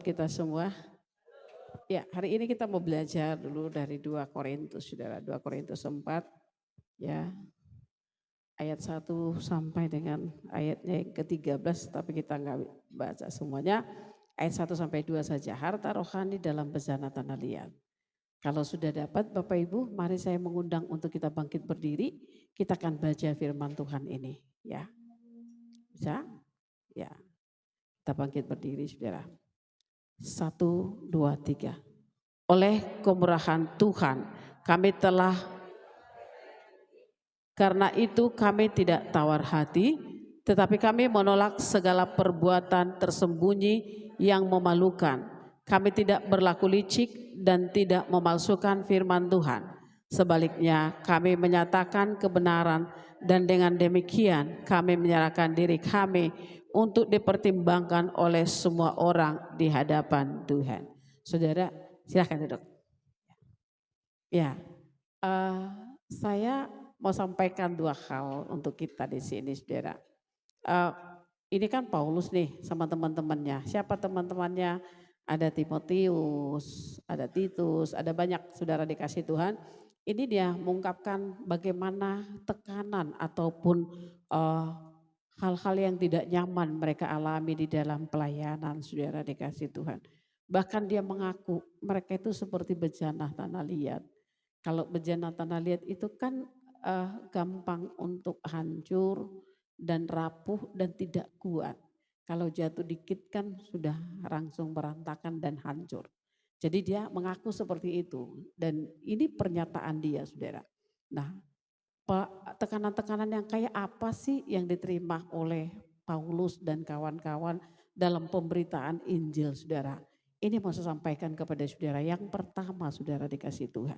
kita semua. Ya, hari ini kita mau belajar dulu dari 2 Korintus, Saudara. 2 Korintus 4, ya, ayat 1 sampai dengan ayatnya yang ke-13, tapi kita nggak baca semuanya. Ayat 1 sampai 2 saja. Harta rohani dalam bejana tanah liat. Kalau sudah dapat Bapak Ibu, mari saya mengundang untuk kita bangkit berdiri. Kita akan baca firman Tuhan ini, ya. Bisa? Ya. Kita bangkit berdiri, Saudara. 1, 2, 3. Oleh kemurahan Tuhan kami telah, karena itu kami tidak tawar hati, tetapi kami menolak segala perbuatan tersembunyi yang memalukan. Kami tidak berlaku licik dan tidak memalsukan firman Tuhan. Sebaliknya kami menyatakan kebenaran dan dengan demikian kami menyerahkan diri kami untuk dipertimbangkan oleh semua orang di hadapan Tuhan. Saudara, silahkan duduk. Ya, saya mau sampaikan 2 hal untuk kita di sini, Saudara. Ini kan Paulus nih sama teman-temannya. Siapa teman-temannya? Ada Timotius, ada Titus, ada banyak saudara dikasih Tuhan. Ini dia mengungkapkan bagaimana tekanan ataupun hal-hal yang tidak nyaman mereka alami di dalam pelayanan saudara dikasih Tuhan. Bahkan dia mengaku mereka itu seperti bejana tanah liat. Kalau bejana tanah liat itu kan gampang untuk hancur dan rapuh dan tidak kuat. Kalau jatuh dikit kan sudah langsung berantakan dan hancur. Jadi dia mengaku seperti itu dan ini pernyataan dia saudara. Nah, tekanan-tekanan yang kayak apa sih yang diterima oleh Paulus dan kawan-kawan dalam pemberitaan Injil saudara. Ini mau saya sampaikan kepada saudara. Yang pertama saudara dikasih Tuhan.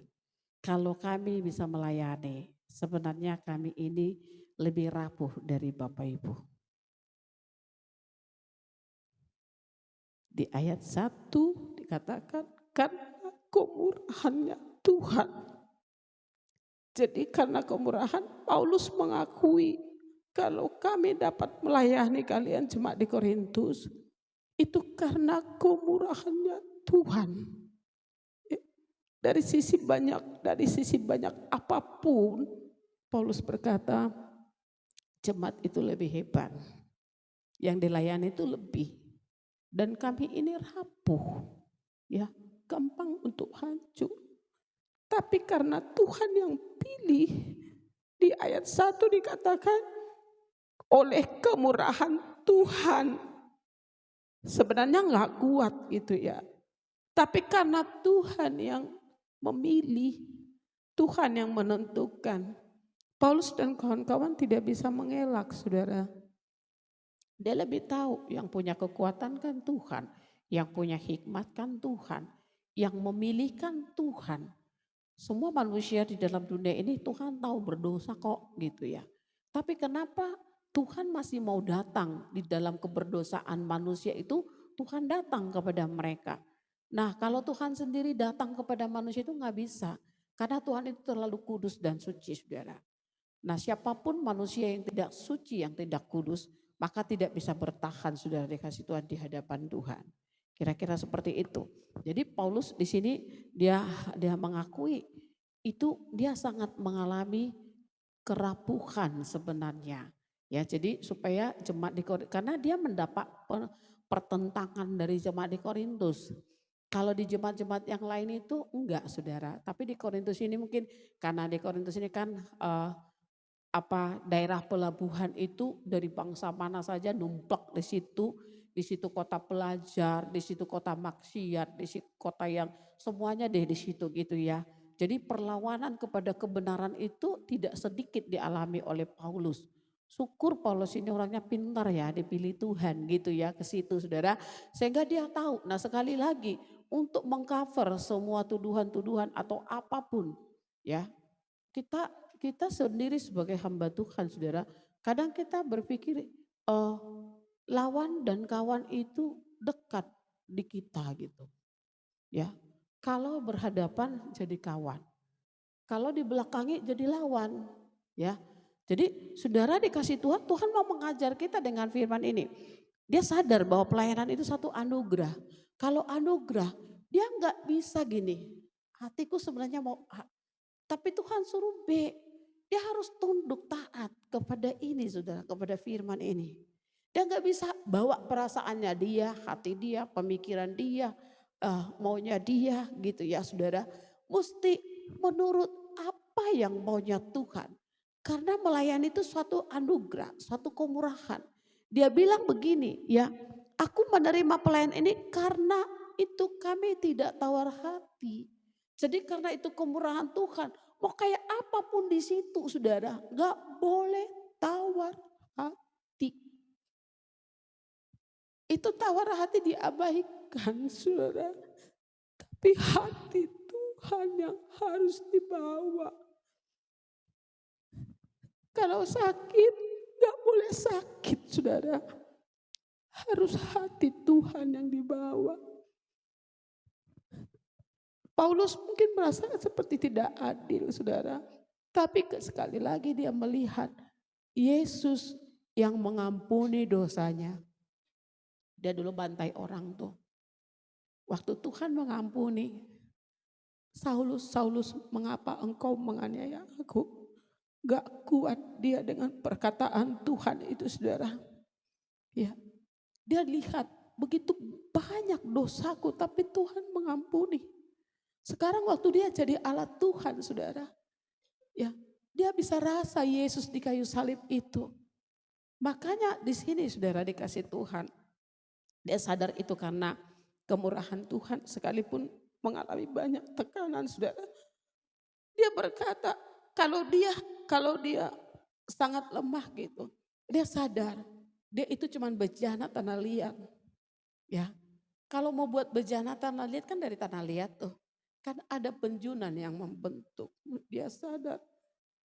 Kalau kami bisa melayani, sebenarnya kami ini lebih rapuh dari Bapak Ibu. Di ayat 1 dikatakan karena kemurahannya Tuhan. Jadi karena kemurahan Paulus mengakui kalau kami dapat melayani kalian jemaat di Korintus itu karena kemurahannya Tuhan. Dari sisi banyak apapun Paulus berkata jemaat itu lebih hebat. Yang dilayani itu lebih. Dan kami ini rapuh, ya, gampang untuk hancur. Tapi karena Tuhan yang pilih, di ayat 1 dikatakan oleh kemurahan Tuhan. Sebenarnya enggak kuat gitu ya. Tapi karena Tuhan yang memilih, Tuhan yang menentukan. Paulus dan kawan-kawan tidak bisa mengelak, saudara. Dia lebih tahu yang punya kekuatan kan Tuhan, yang punya hikmat kan Tuhan, yang memilih kan Tuhan. Semua manusia di dalam dunia ini Tuhan tahu berdosa kok gitu ya. Tapi kenapa Tuhan masih mau datang di dalam keberdosaan manusia itu, Tuhan datang kepada mereka. Nah kalau Tuhan sendiri datang kepada manusia itu nggak bisa. Karena Tuhan itu terlalu kudus dan suci saudara. Nah siapapun manusia yang tidak suci, yang tidak kudus, maka tidak bisa bertahan saudara dikasih Tuhan di hadapan Tuhan. Kira-kira seperti itu. Jadi Paulus di sini dia mengakui itu dia sangat mengalami kerapuhan sebenarnya. Ya, jadi supaya jemaat di Korintus, karena dia mendapat pertentangan dari jemaat di Korintus. Kalau di jemaat-jemaat yang lain itu enggak saudara. Tapi di Korintus ini mungkin karena di Korintus ini kan daerah pelabuhan itu dari bangsa mana saja numplak di situ kota pelajar, di situ kota maksiat, di situ kota yang semuanya di situ gitu ya. Jadi perlawanan kepada kebenaran itu tidak sedikit dialami oleh Paulus. Syukur Paulus ini orangnya pintar ya, dipilih Tuhan gitu ya ke situ saudara. Sehingga dia tahu, nah sekali lagi untuk mengcover semua tuduhan-tuduhan atau apapun ya. Kita sendiri sebagai hamba Tuhan saudara, kadang kita berpikir lawan dan kawan itu dekat di kita gitu. Ya, kalau berhadapan jadi kawan, kalau di belakangi jadi lawan. Ya, jadi saudara dikasih Tuhan, Tuhan mau mengajar kita dengan firman ini. Dia sadar bahwa pelayanan itu satu anugerah. Kalau anugerah, dia nggak bisa gini. Hatiku sebenarnya mau A, tapi Tuhan suruh B. Dia harus tunduk taat kepada ini saudara, kepada firman ini. Dia nggak bisa bawa perasaannya dia, hati dia, pemikiran dia, maunya dia gitu ya saudara. Mesti menurut apa yang maunya Tuhan. Karena melayani itu suatu anugerah, suatu kemurahan. Dia bilang begini ya, aku menerima pelayan ini karena itu kami tidak tawar hati. Jadi karena itu kemurahan Tuhan, mau kayak apapun di situ saudara, gak boleh tawar hati. Itu tawar hati diabaikan saudara. Tapi hati Tuhan yang harus dibawa. Kalau sakit, gak boleh sakit saudara. Harus hati Tuhan yang dibawa. Paulus mungkin merasa seperti tidak adil saudara. Tapi sekali lagi dia melihat Yesus yang mengampuni dosanya. Dia dulu bantai orang tuh. Waktu Tuhan mengampuni, Saulus, Saulus mengapa engkau menganiaya aku? Gak kuat dia dengan perkataan Tuhan itu saudara. Ya, dia lihat begitu banyak dosaku tapi Tuhan mengampuni. Sekarang waktu dia jadi alat Tuhan saudara. Ya, dia bisa rasa Yesus di kayu salib itu. Makanya di sini saudara dikasih Tuhan. Dia sadar itu karena kemurahan Tuhan sekalipun mengalami banyak tekanan saudara. Dia berkata kalau dia sangat lemah gitu. Dia sadar dia itu cuma bejana tanah liat. Ya, kalau mau buat bejana tanah liat kan dari tanah liat tuh. Kan ada penjunan yang membentuk. Dia sadar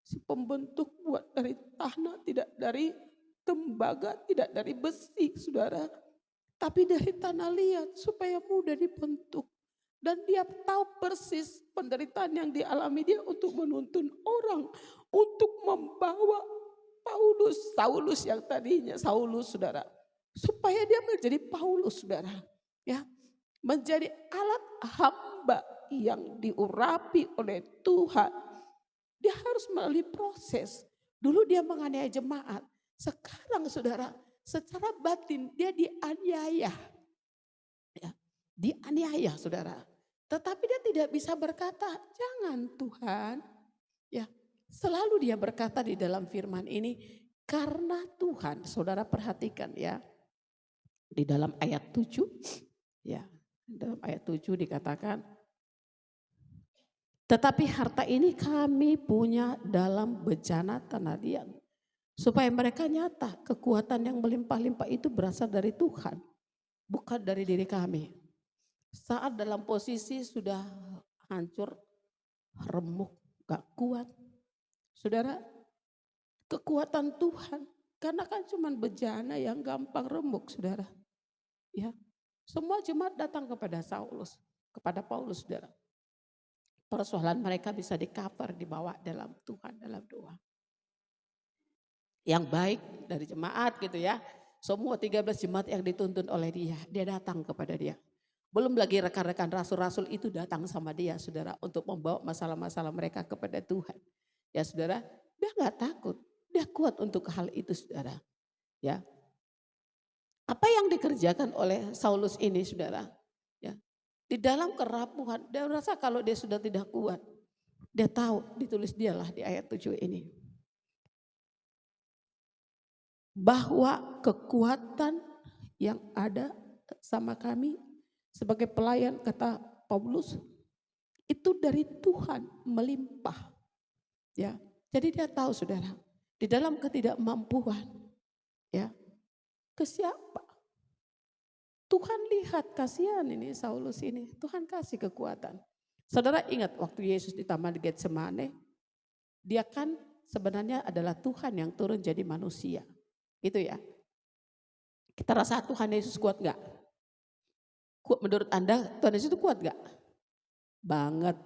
si pembentuk buat dari tanah, tidak dari tembaga, tidak dari besi saudara. Tapi dari tanah liat supaya mudah dibentuk. Dan dia tahu persis penderitaan yang dialami dia untuk menuntun orang. Untuk membawa Saulus yang tadinya Saulus saudara. Supaya dia menjadi Paulus saudara. Ya, menjadi alat hamba yang diurapi oleh Tuhan. Dia harus melalui proses. Dulu dia menganiaya jemaat. Sekarang saudara, secara batin dia dianiaya. Ya, dianiaya saudara. Tetapi dia tidak bisa berkata, jangan Tuhan. Ya, selalu dia berkata di dalam firman ini, karena Tuhan, saudara perhatikan ya. Di dalam ayat 7, ya, dalam ayat 7 dikatakan, tetapi harta ini kami punya dalam bejana tanah liat. Supaya mereka nyata kekuatan yang melimpah-limpah itu berasal dari Tuhan. Bukan dari diri kami. Saat dalam posisi sudah hancur, remuk, gak kuat. Saudara, kekuatan Tuhan. Karena kan cuma bejana yang gampang remuk saudara. Ya, semua jemaat datang kepada Saulus, kepada Paulus saudara. Persoalan mereka bisa di-cover, dibawa dalam Tuhan, dalam doa. Yang baik dari jemaat gitu ya. Semua 13 jemaat yang dituntun oleh dia datang kepada dia. Belum lagi rekan-rekan rasul-rasul itu datang sama dia saudara. Untuk membawa masalah-masalah mereka kepada Tuhan. Ya saudara, dia gak takut. Dia kuat untuk hal itu saudara. Ya. Apa yang dikerjakan oleh Saulus ini saudara? Ya. Di dalam kerapuhan, dia merasa kalau dia sudah tidak kuat. Dia tahu, ditulis dialah di ayat 7 ini. Bahwa kekuatan yang ada sama kami sebagai pelayan kata Paulus itu dari Tuhan melimpah. Ya. Jadi dia tahu saudara, di dalam ketidakmampuan ya, ke siapa? Tuhan lihat kasihan ini Saulus ini, Tuhan kasih kekuatan. Saudara ingat waktu Yesus di Taman Getsemane, dia kan sebenarnya adalah Tuhan yang turun jadi manusia. Gitu ya. Kita rasa Tuhan Yesus kuat gak? Menurut Anda Tuhan Yesus itu kuat gak? Banget.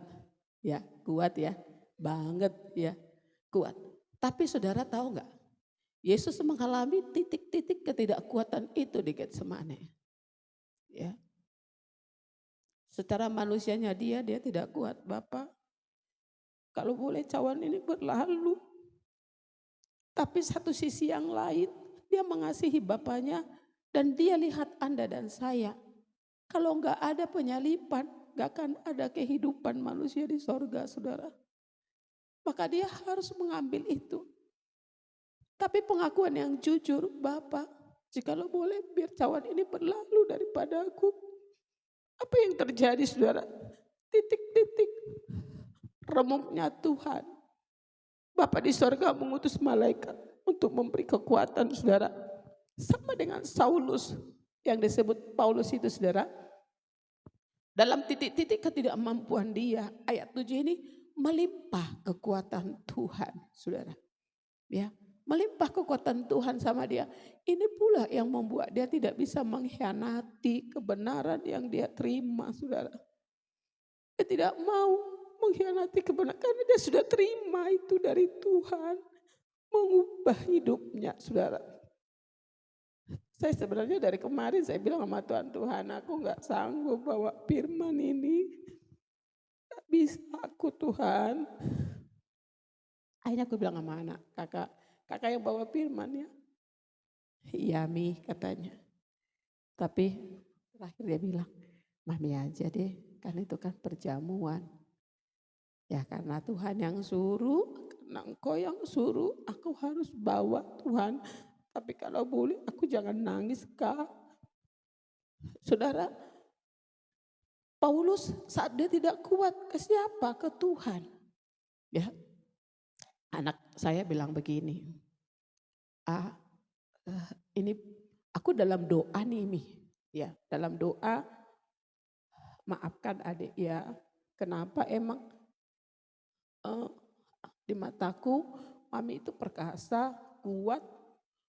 Ya, kuat ya. Banget ya. Kuat. Tapi saudara tahu gak? Yesus mengalami titik-titik ketidakkuatan itu di Getsemane. Ya. Secara manusianya dia tidak kuat. Bapak, kalau boleh cawan ini berlalu. Tapi satu sisi yang lain, dia mengasihi Bapaknya dan dia lihat Anda dan saya. Kalau enggak ada penyalipan, enggak akan ada kehidupan manusia di sorga, saudara. Maka dia harus mengambil itu. Tapi pengakuan yang jujur, Bapak, jikalau boleh biar cawan ini berlalu daripada aku. Apa yang terjadi, saudara? Titik-titik remuknya Tuhan. Bapak di sorga mengutus malaikat untuk memberi kekuatan, saudara. Sama dengan Saulus yang disebut Paulus itu, saudara. Dalam titik-titik ketidakmampuan dia, ayat 7 ini melimpah kekuatan Tuhan, saudara. Ya, melimpah kekuatan Tuhan sama dia. Ini pula yang membuat dia tidak bisa mengkhianati kebenaran yang dia terima, saudara. Dia tidak mau mengkhianati kebenaran karena dia sudah terima itu dari Tuhan. Mengubah hidupnya, saudara. Saya sebenarnya dari kemarin saya bilang sama Tuhan, aku gak sanggup bawa firman ini. Gak bisa aku, Tuhan. Akhirnya aku bilang sama anak, kakak yang bawa firman ya. Iya Mi katanya. Tapi terakhir dia bilang, Mami aja deh, kan itu kan perjamuan. Ya karena Tuhan yang suruh, karena Engkau yang suruh, aku harus bawa Tuhan. Tapi kalau boleh aku jangan nangis, Kak. Saudara, Paulus saat dia tidak kuat, ke siapa? Ke Tuhan. Ya, anak saya bilang begini, ini aku dalam doa nih Mi. Ya, dalam doa, maafkan adik ya, kenapa emang di mataku Mami itu perkasa, kuat,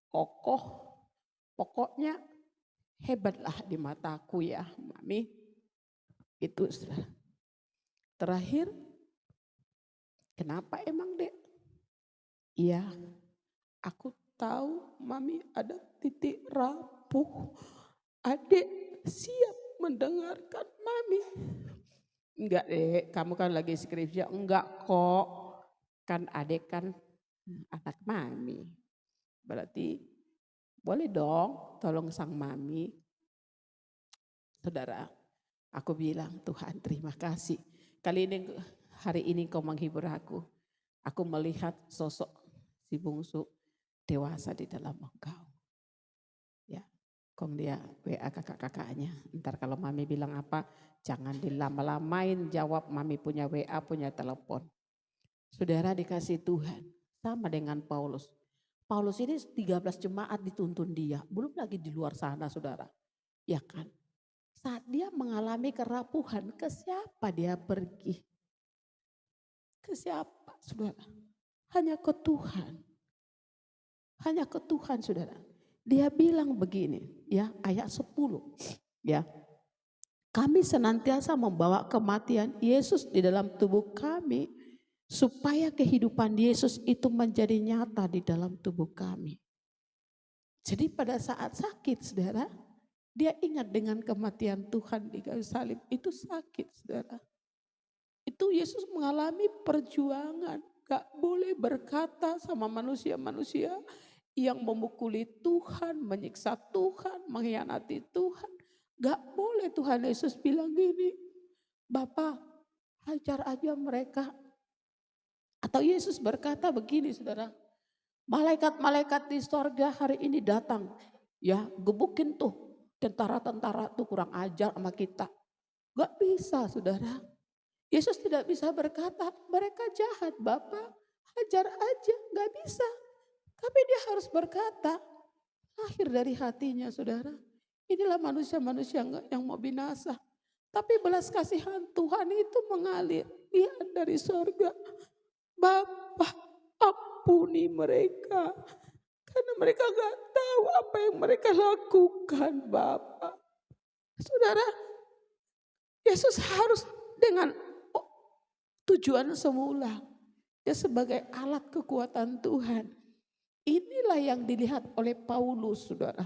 kokoh, pokoknya hebatlah di mataku ya Mami. Itu terakhir, kenapa emang Dek? Iya, aku tahu Mami ada titik rapuh. Adik siap mendengarkan Mami. Enggak Dek, kamu kan lagi skripsi. Enggak kok, kan adik kan anak Mami. Berarti boleh dong tolong sang Mami. Saudara, aku bilang Tuhan terima kasih. Hari ini Kau menghibur aku. Aku melihat sosok si bungsu dewasa di dalam Engkau. Ya, kong dia WA kakak-kakaknya. Ntar kalau Mami bilang apa, jangan dilama-lamain jawab. Mami punya WA, punya telepon. Saudara dikasih Tuhan, sama dengan Paulus. Paulus ini 13 jemaat dituntun dia, belum lagi di luar sana saudara. Ya kan, saat dia mengalami kerapuhan, ke siapa dia pergi? Ke siapa saudara? Hanya ke Tuhan. Hanya ke Tuhan saudara. Dia bilang begini ya, ayat 10 ya. Kami senantiasa membawa kematian Yesus di dalam tubuh kami, supaya kehidupan Yesus itu menjadi nyata di dalam tubuh kami. Jadi pada saat sakit saudara, dia ingat dengan kematian Tuhan di kayu salib. Itu sakit saudara. Itu Yesus mengalami perjuangan. Gak boleh berkata sama manusia-manusia yang memukuli Tuhan, menyiksa Tuhan, mengkhianati Tuhan. Gak boleh Tuhan Yesus bilang gini, Bapak hajar aja mereka. Atau Yesus berkata begini saudara, malaikat-malaikat di sorga hari ini datang. Ya gebukin tuh tentara-tentara tuh kurang ajar sama kita. Gak bisa saudara. Yesus tidak bisa berkata mereka jahat Bapak, hajar aja, gak bisa. Tapi dia harus berkata, lahir dari hatinya saudara. Inilah manusia-manusia yang mau binasa. Tapi belas kasihan Tuhan itu mengalir, lihat dari sorga. Bapak ampuni mereka. Karena mereka gak tahu apa yang mereka lakukan Bapak. Saudara, Yesus harus dengan tujuan semula. Dia sebagai alat kekuatan Tuhan. Inilah yang dilihat oleh Paulus saudara.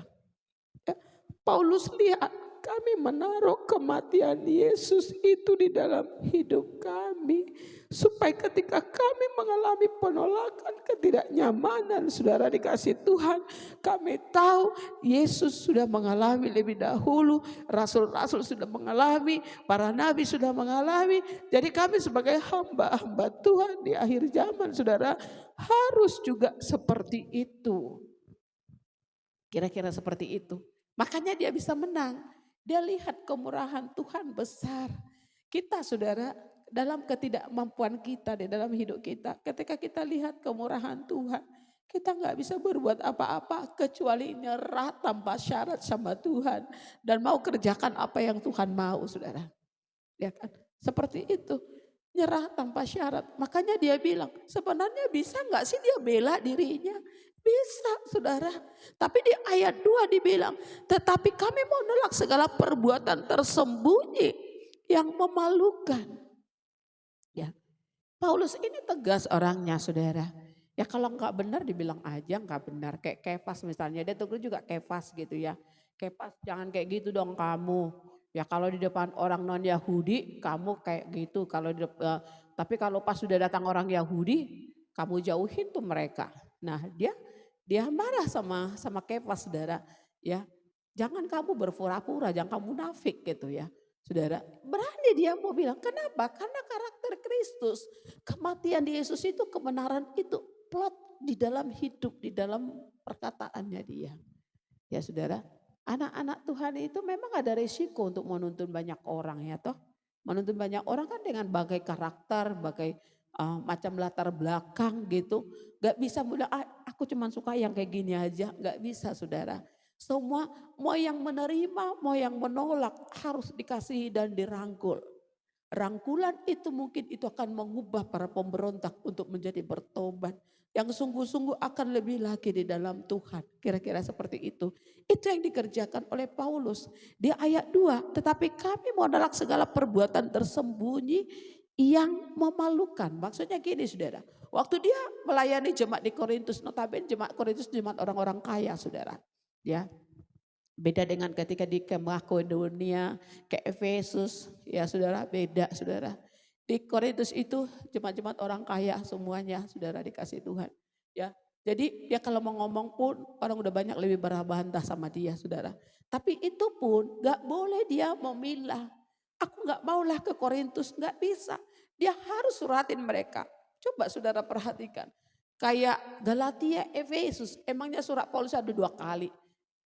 Ya, Paulus lihat kami menaruh kematian Yesus itu di dalam hidup kami. Supaya ketika kami mengalami penolakan, ketidaknyamanan, saudara dikasih Tuhan, kami tahu Yesus sudah mengalami lebih dahulu, rasul-rasul sudah mengalami, para nabi sudah mengalami. Jadi kami sebagai hamba-hamba Tuhan di akhir zaman, saudara, harus juga seperti itu. Kira-kira seperti itu. Makanya dia bisa menang. Dia lihat kemurahan Tuhan besar. Kita, saudara, dalam ketidakmampuan kita di dalam hidup kita, ketika kita lihat kemurahan Tuhan, kita nggak bisa berbuat apa-apa kecuali nyerah tanpa syarat sama Tuhan dan mau kerjakan apa yang Tuhan mau, saudara. Ya kan? Seperti itu, nyerah tanpa syarat. Makanya dia bilang, sebenarnya bisa nggak sih dia bela dirinya? Bisa, saudara. Tapi di ayat 2 dibilang, tetapi kami mau menolak segala perbuatan tersembunyi yang memalukan. Ya, Paulus ini tegas orangnya, saudara. Ya kalau nggak benar dibilang aja nggak benar. Kayak Kefas misalnya, dia tuh juga Kefas gitu ya. Kefas jangan kayak gitu dong kamu. Ya kalau di depan orang non Yahudi kamu kayak gitu. Tapi kalau pas sudah datang orang Yahudi, kamu jauhin tuh mereka. Nah dia marah sama Kefas, saudara. Ya, jangan kamu berpura-pura, jangan kamu munafik gitu ya. Saudara, berani dia mau bilang, kenapa? Karena karakter Kristus, kematian di Yesus itu, kebenaran itu plot di dalam hidup, di dalam perkataannya dia. Ya saudara, anak-anak Tuhan itu memang ada resiko untuk menuntun banyak orang ya toh. Menuntun banyak orang kan dengan bagai karakter, bagai macam latar belakang gitu. Gak bisa bilang aku cuma suka yang kayak gini aja, gak bisa saudara. Semua mau yang menerima, mau yang menolak harus dikasihi dan dirangkul. Rangkulan itu mungkin itu akan mengubah para pemberontak untuk menjadi bertobat. Yang sungguh-sungguh akan lebih lagi di dalam Tuhan. Kira-kira seperti itu. Itu yang dikerjakan oleh Paulus. Di ayat 2, tetapi kami menolak segala perbuatan tersembunyi yang memalukan. Maksudnya gini saudara. Waktu dia melayani jemaat di Korintus, notabene jemaat Korintus jemaat orang-orang kaya saudara. Ya, beda dengan ketika di Makedonia, ke Efesus, ya saudara, beda saudara. Di Korintus itu jemaat-jemaat orang kaya semuanya, saudara dikasih Tuhan. Ya, jadi dia kalau mau ngomong pun orang udah banyak lebih berbantah sama dia, saudara. Tapi itu pun gak boleh dia memilah. Aku gak maulah ke Korintus, gak bisa. Dia harus suratin mereka. Coba saudara perhatikan. Kayak Galatia, Efesus, emangnya surat Paulus ada 2 kali.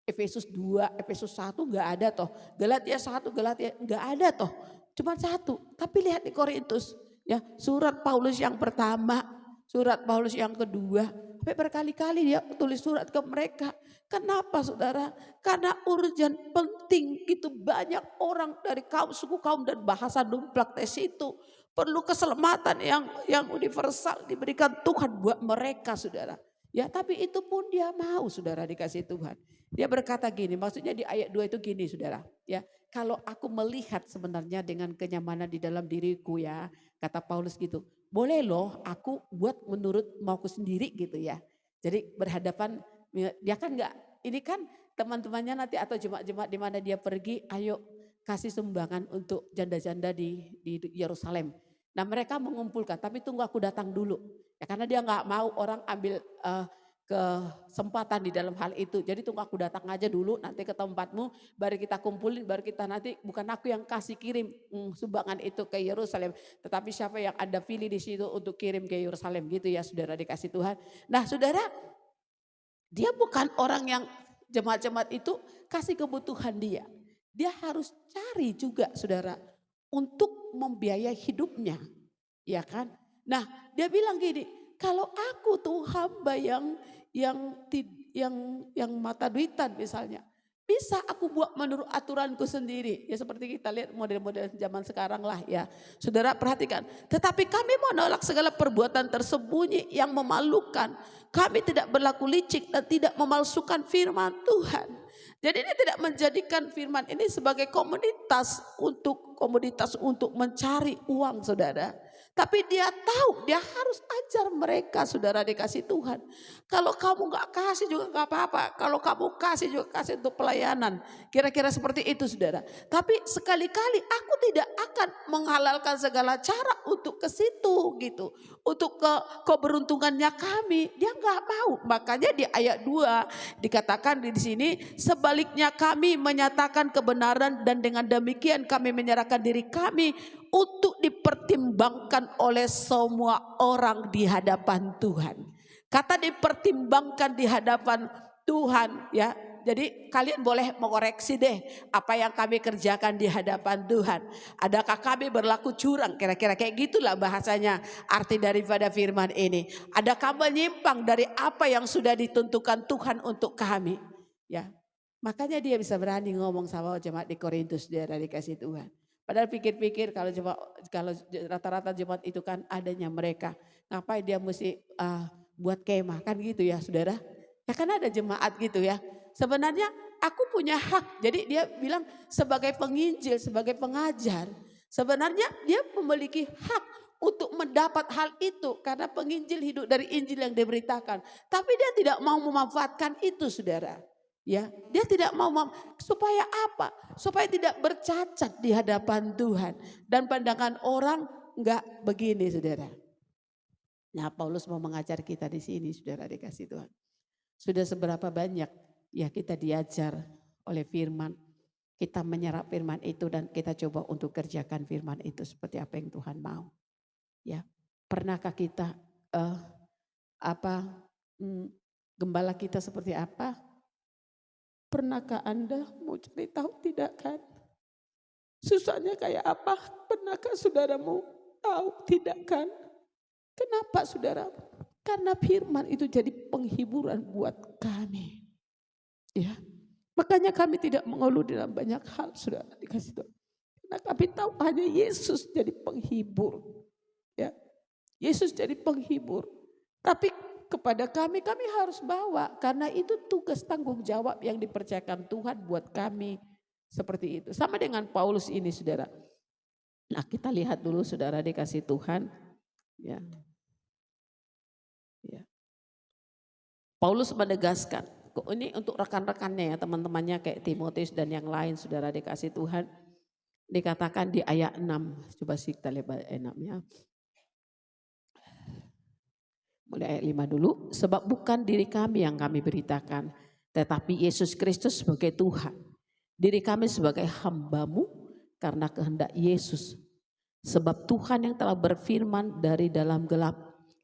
Efesus 2, Efesus 1 gak ada toh. Galatia 1, Galatia gak ada toh. Cuma 1. Tapi lihat di Korintus. Ya, surat Paulus yang pertama, surat Paulus yang kedua. Sampai berkali-kali dia tulis surat ke mereka. Kenapa saudara? Karena urgent, penting gitu. Banyak orang dari kaum, suku kaum dan bahasa dumplak tes itu. Perlu keselamatan yang universal diberikan Tuhan buat mereka saudara. Ya tapi itu pun dia mau saudara dikasih Tuhan. Dia berkata gini, maksudnya di ayat 2 itu gini saudara. Ya, kalau aku melihat sebenarnya dengan kenyamanan di dalam diriku ya, kata Paulus gitu. Boleh loh aku buat menurut mauku sendiri gitu ya. Jadi berhadapan, dia kan enggak, ini kan teman-temannya nanti atau jemaat-jemaat di mana dia pergi, ayo kasih sumbangan untuk janda-janda di Yerusalem. Nah mereka mengumpulkan, tapi tunggu aku datang dulu. Ya karena dia enggak mau orang ambil kesempatan di dalam hal itu. Jadi tunggu aku datang aja dulu nanti ke tempatmu, baru kita kumpulin, baru kita nanti bukan aku yang kasih kirim sumbangan itu ke Yerusalem, tetapi siapa yang Anda pilih di situ untuk kirim ke Yerusalem gitu ya saudara dikasih Tuhan. Nah saudara, dia bukan orang yang jemaat-jemaat itu kasih kebutuhan dia. Dia harus cari juga saudara untuk membiayai hidupnya. Ya kan? Nah dia bilang gini, kalau aku tuh hamba yang mata duitan misalnya, bisa aku buat menurut aturanku sendiri. Ya seperti kita lihat model-model zaman sekarang lah ya. Saudara perhatikan. Tetapi kami menolak segala perbuatan tersembunyi yang memalukan. Kami tidak berlaku licik dan tidak memalsukan firman Tuhan. Jadi ini tidak menjadikan firman ini sebagai komoditas untuk mencari uang saudara. Tapi dia tahu, dia harus ajar mereka, saudara dikasih Tuhan. Kalau kamu gak kasih juga gak apa-apa. Kalau kamu kasih juga kasih untuk pelayanan. Kira-kira seperti itu saudara. Tapi sekali-kali aku tidak akan menghalalkan segala cara untuk ke situ gitu. Untuk keberuntungannya kami. Dia gak mau. Makanya di ayat 2 dikatakan di sini, sebaliknya kami menyatakan kebenaran dan dengan demikian kami menyerahkan diri kami untuk dipertimbangkan oleh semua orang di hadapan Tuhan. Kata dipertimbangkan di hadapan Tuhan ya. Jadi kalian boleh mengoreksi deh apa yang kami kerjakan di hadapan Tuhan. Adakah kami berlaku curang? Kira-kira kayak gitulah bahasanya arti daripada firman ini. Adakah menyimpang dari apa yang sudah ditentukan Tuhan untuk kami? Ya, makanya dia bisa berani ngomong sama jemaat di Korintus, dia dikasih Tuhan. Padahal pikir-pikir kalau rata-rata jemaat itu kan adanya mereka. Ngapain dia mesti buat kemah kan gitu ya saudara. Ya kan ada jemaat gitu ya. Sebenarnya aku punya hak. Jadi dia bilang sebagai penginjil, sebagai pengajar. Sebenarnya dia memiliki hak untuk mendapat hal itu. Karena penginjil hidup dari Injil yang diberitakan. Tapi dia tidak mau memanfaatkan itu saudara. Ya, dia tidak mau supaya apa? Supaya tidak bercacat di hadapan Tuhan dan pandangan orang enggak begini, saudara. Nah, Paulus mau mengajar kita di sini, saudara dikasih Tuhan. Sudah seberapa banyak ya kita diajar oleh firman, kita menyerap firman itu dan kita coba untuk kerjakan firman itu seperti apa yang Tuhan mau. Ya, pernahkah kita gembala kita seperti apa? Pernahkah Anda mau cari tahu tidak kan? Susahnya kayak apa? Pernahkah saudara mau tahu tidak kan? Kenapa saudara? Karena firman itu jadi penghiburan buat kami. Ya, makanya kami tidak mengeluh dalam banyak hal saudara dikasih Tuhan. Karena kami tahu hanya Yesus jadi penghibur. Ya, Yesus jadi penghibur. Tapi kepada kami harus bawa karena itu tugas tanggung jawab yang dipercayakan Tuhan buat kami seperti itu. Sama dengan Paulus ini saudara. Nah kita lihat dulu saudara dikasih Tuhan. Ya. Ya. Paulus menegaskan, ini untuk rekan-rekannya ya teman-temannya kayak Timotius dan yang lain saudara dikasih Tuhan. Dikatakan di ayat 6, coba sih kita lihat ayat 6 ya. Mulai ayat 5 dulu, sebab bukan diri kami yang kami beritakan, tetapi Yesus Kristus sebagai Tuhan. Diri kami sebagai hamba-Mu karena kehendak Yesus. Sebab Tuhan yang telah berfirman dari dalam gelap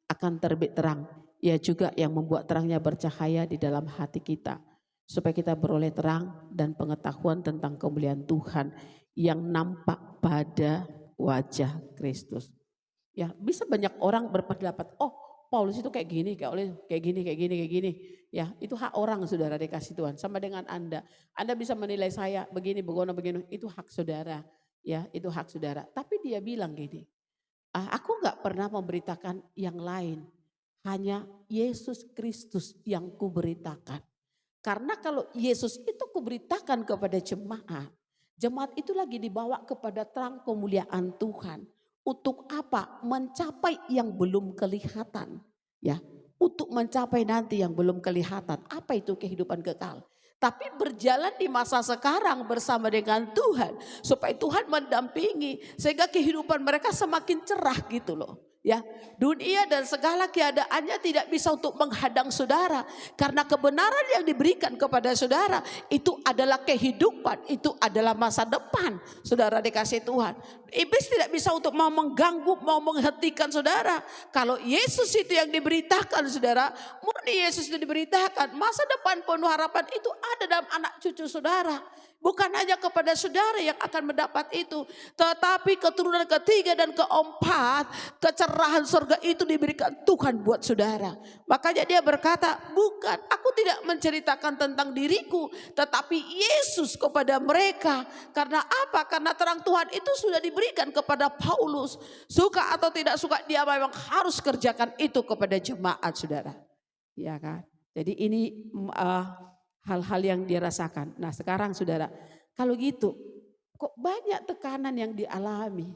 akan terbit terang. Ia juga yang membuat terangnya bercahaya di dalam hati kita. Supaya kita beroleh terang dan pengetahuan tentang kemuliaan Tuhan yang nampak pada wajah Kristus. Ya, bisa banyak orang berpendapat, oh Paulus itu kayak gini. Ya, itu hak orang saudara dikasih Tuhan. Sama dengan Anda. Anda bisa menilai saya begini, begini. Itu hak saudara. Ya, itu hak saudara. Tapi dia bilang gini, aku gak pernah memberitakan yang lain. Hanya Yesus Kristus yang kuberitakan. Karena kalau Yesus itu kuberitakan kepada jemaat. Jemaat itu lagi dibawa kepada terang kemuliaan Tuhan. Untuk apa? Mencapai yang belum kelihatan. Ya, untuk mencapai nanti yang belum kelihatan. Apa itu kehidupan kekal? Tapi berjalan di masa sekarang bersama dengan Tuhan. Supaya Tuhan mendampingi. Sehingga kehidupan mereka semakin cerah gitu loh. Ya, dunia dan segala keadaannya tidak bisa untuk menghadang saudara. Karena kebenaran yang diberikan kepada saudara itu adalah kehidupan, itu adalah masa depan. Saudara dikasih Tuhan. Iblis tidak bisa untuk mau mengganggu, mau menghentikan saudara. Kalau Yesus itu yang diberitakan saudara, murni Yesus itu diberitakan, masa depan penuh harapan itu ada dalam anak cucu saudara. Bukan hanya kepada saudara yang akan mendapat itu. Tetapi keturunan ketiga dan keempat. Kecerahan surga itu diberikan Tuhan buat saudara. Makanya dia berkata, bukan, aku tidak menceritakan tentang diriku. Tetapi Yesus kepada mereka. Karena apa? Karena terang Tuhan itu sudah diberikan kepada Paulus. Suka atau tidak suka dia memang harus kerjakan itu kepada jemaat saudara. Ya kan? Jadi ini hal-hal yang dia rasakan. Nah sekarang saudara, kalau gitu kok banyak tekanan yang dialami.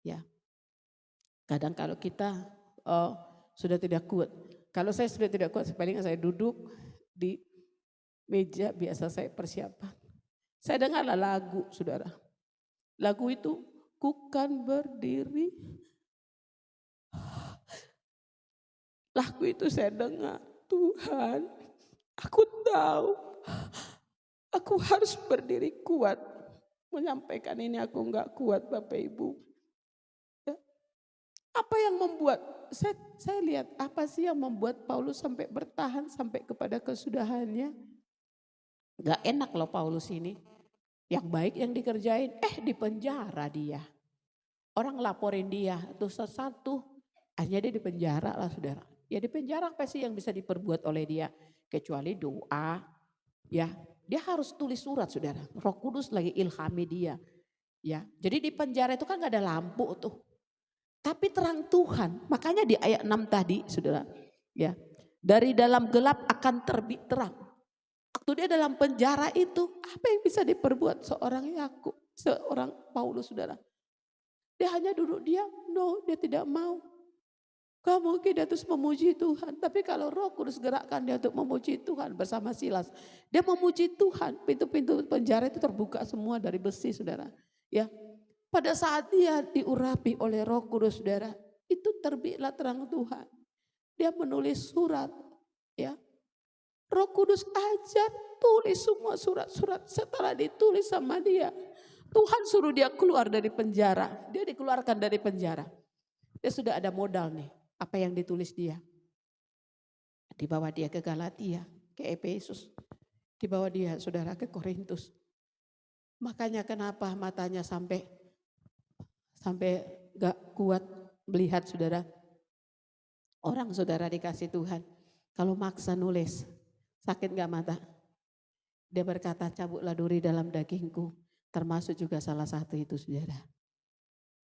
Ya, Kadang kalau kita sudah tidak kuat. Kalau saya sudah tidak kuat, paling saya duduk di meja biasa saya persiapan. Saya dengarlah lagu, saudara. Lagu itu, ku kan berdiri. Lagu itu saya dengar, Tuhan, aku tahu aku harus berdiri kuat. Menyampaikan ini aku enggak kuat Bapak Ibu. Ya. Apa yang membuat, saya lihat apa sih yang membuat Paulus sampai bertahan sampai kepada kesudahannya. Gak enak loh Paulus ini. Yang baik yang dikerjain, di penjara dia. Orang laporin dia, tuh satu, akhirnya dia di penjara lah saudara. Ya di penjara apa sih yang bisa diperbuat oleh dia? Kecuali doa, ya dia harus tulis surat saudara. Roh Kudus lagi ilhami dia. Ya, jadi di penjara itu kan gak ada lampu tuh. Tapi terang Tuhan, makanya di ayat 6 tadi saudara. Ya, dari dalam gelap akan terbit terang. Waktu dia dalam penjara itu, apa yang bisa diperbuat seorang Yakub, seorang Paulus saudara? Dia hanya duduk diam, dia tidak mau. Gak mungkin dia terus memuji Tuhan. Tapi kalau Roh Kudus gerakkan dia untuk memuji Tuhan bersama Silas. Dia memuji Tuhan, pintu-pintu penjara itu terbuka semua dari besi saudara. Ya, pada saat dia diurapi oleh Roh Kudus saudara, itu terbitlah terang Tuhan. Dia menulis surat, ya. Roh Kudus ajar tulis semua surat-surat. Setelah ditulis sama dia, Tuhan suruh dia keluar dari penjara. Dia dikeluarkan dari penjara. Dia sudah ada modal nih. Apa yang ditulis dia? Dibawa dia ke Galatia, ke Efesus. Dibawa dia saudara ke Korintus. Makanya kenapa matanya sampai gak kuat melihat saudara. Orang saudara dikasih Tuhan. Kalau maksa nulis, sakit gak mata? Dia berkata, cabutlah duri dalam dagingku. Termasuk juga salah satu itu saudara.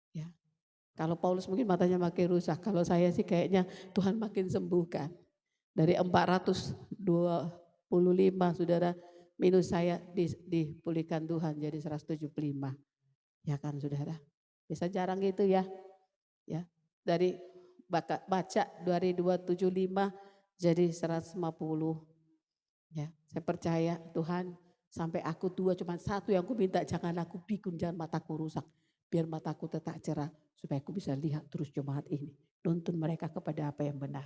Ya. Kalau Paulus mungkin matanya makin rusak. Kalau saya sih kayaknya Tuhan makin sembuhkan. Dari 425 saudara, minus saya dipulihkan Tuhan jadi 175. Ya kan saudara. Bisa jarang gitu ya. Ya. Dari baca dari 275 jadi 150. Ya, saya percaya Tuhan sampai aku tua cuma satu yang aku minta, jangan aku pikun, jangan mataku rusak. Biar mataku tetap cerah supaya aku bisa lihat terus jemaat ini. Nuntun mereka kepada apa yang benar.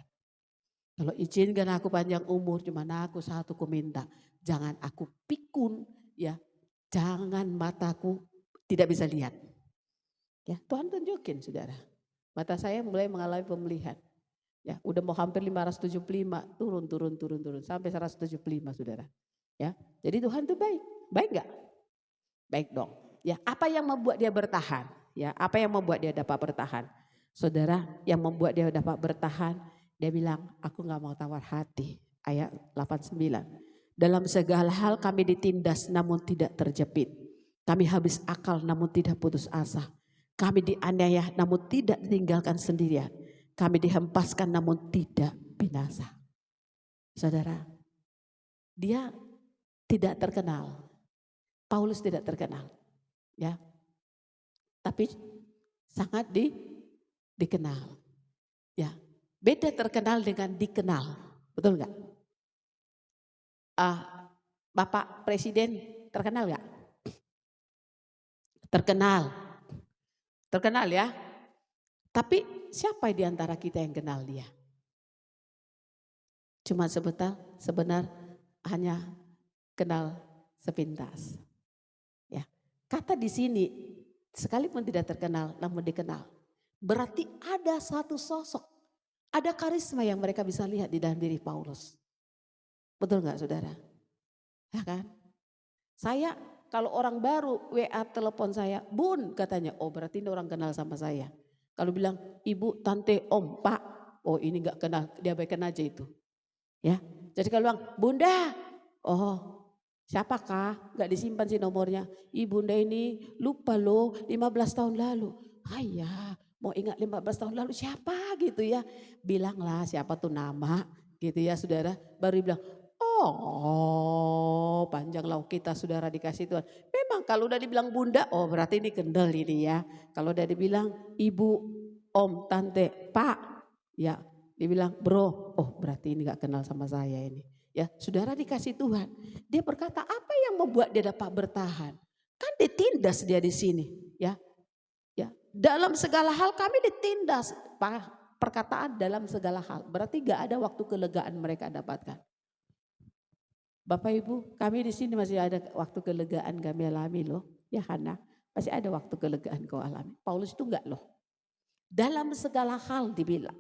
Kalau izinkan aku panjang umur, cuma aku satu ku minta. Jangan aku pikun, ya. Jangan mataku tidak bisa lihat. Ya, Tuhan tunjukin saudara. Mata saya mulai mengalami pemulihan. Ya, udah mau hampir 575, turun sampai 175 saudara. Ya, jadi Tuhan itu baik gak? Baik dong. Ya, apa yang membuat dia bertahan? Ya, apa yang membuat dia dapat bertahan? Saudara, yang membuat dia dapat bertahan, dia bilang, aku gak mau tawar hati. Ayat 89. Dalam segala hal kami ditindas namun tidak terjepit. Kami habis akal namun tidak putus asa. Kami dianiaya namun tidak ditinggalkan sendirian. Kami dihempaskan namun tidak binasa. Saudara, dia tidak terkenal. Paulus tidak terkenal. Ya. Tapi sangat dikenal. Ya. Beda terkenal dengan dikenal. Betul enggak? Bapak Presiden terkenal enggak? Terkenal. Terkenal ya. Tapi siapa di antara kita yang kenal dia? Cuma sebenar hanya kenal sepintas. Ya. Kata di sini sekalipun tidak terkenal namun dikenal. Berarti ada satu sosok, ada karisma yang mereka bisa lihat di dalam diri Paulus. Betul enggak saudara? Ya kan? Saya kalau orang baru WA telepon saya, Bun katanya, oh berarti ini orang kenal sama saya. Kalau bilang ibu, tante, om, pak, oh ini enggak kenal, diabaikan aja itu. Ya, jadi kalau bilang bunda, oh siapakah? Enggak disimpan sih nomornya. Bunda ini lupa loh 15 tahun lalu. Ayah, mau ingat 15 tahun lalu siapa gitu ya. Bilanglah siapa tuh nama gitu ya saudara. Baru bilang, oh panjang lauk kita saudara dikasih Tuhan. Memang kalau udah dibilang bunda, oh berarti ini kendal ini ya. Kalau udah dibilang ibu, om, tante, pak. Ya, dia bilang, bro, oh berarti ini gak kenal sama saya ini. Ya, saudara dikasih Tuhan. Dia berkata, apa yang membuat dia dapat bertahan? Kan ditindas dia di sini, ya. Ya, dalam segala hal kami ditindas. Perkataan dalam segala hal. Berarti gak ada waktu kelegaan mereka dapatkan. Bapak Ibu, kami di sini masih ada waktu kelegaan kami alami loh. Ya Hana, masih ada waktu kelegaan kau alami. Paulus itu enggak loh. Dalam segala hal dibilang.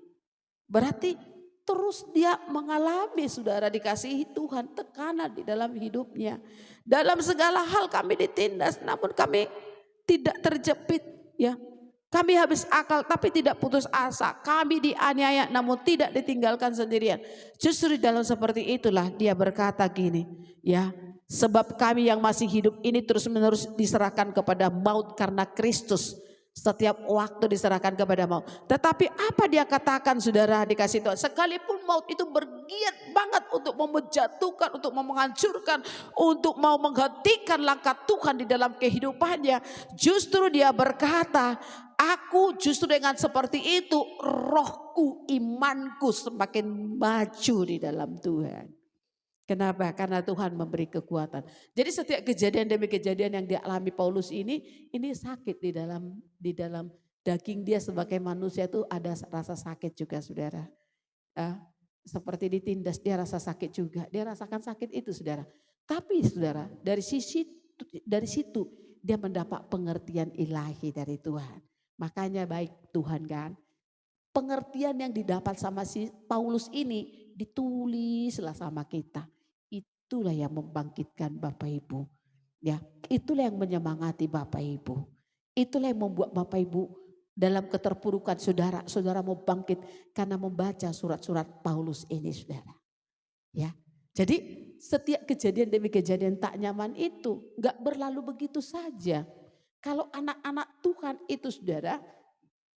Berarti terus dia mengalami, saudara, dikasihi Tuhan, tekanan di dalam hidupnya. Dalam segala hal kami ditindas, namun kami tidak terjepit, ya. Kami habis akal tapi tidak putus asa. Kami dianiaya namun tidak ditinggalkan sendirian. Justru dalam seperti itulah dia berkata gini, ya, sebab kami yang masih hidup ini terus-menerus diserahkan kepada maut karena Kristus. Setiap waktu diserahkan kepada maut. Tetapi apa dia katakan, saudara, dikasih Tuhan, sekalipun maut itu bergiat banget untuk menjatuhkan, untuk menghancurkan, untuk mau menghentikan langkah Tuhan di dalam kehidupannya, justru dia berkata, aku justru dengan seperti itu rohku, imanku semakin maju di dalam Tuhan. Kenapa? Karena Tuhan memberi kekuatan. Jadi setiap kejadian demi kejadian yang dialami Paulus ini sakit di dalam daging dia sebagai manusia itu ada rasa sakit juga, saudara. Seperti ditindas dia rasa sakit juga. Dia rasakan sakit itu, saudara. Tapi saudara, dari situ dia mendapat pengertian ilahi dari Tuhan. Makanya baik Tuhan kan. Pengertian yang didapat sama si Paulus ini ditulislah sama kita. Itulah yang membangkitkan Bapak Ibu. Ya, itulah yang menyemangati Bapak Ibu. Itulah yang membuat Bapak Ibu dalam keterpurukan saudara mau bangkit karena membaca surat-surat Paulus ini, saudara. Ya. Jadi setiap kejadian demi kejadian tak nyaman itu enggak berlalu begitu saja. Kalau anak-anak Tuhan itu, saudara,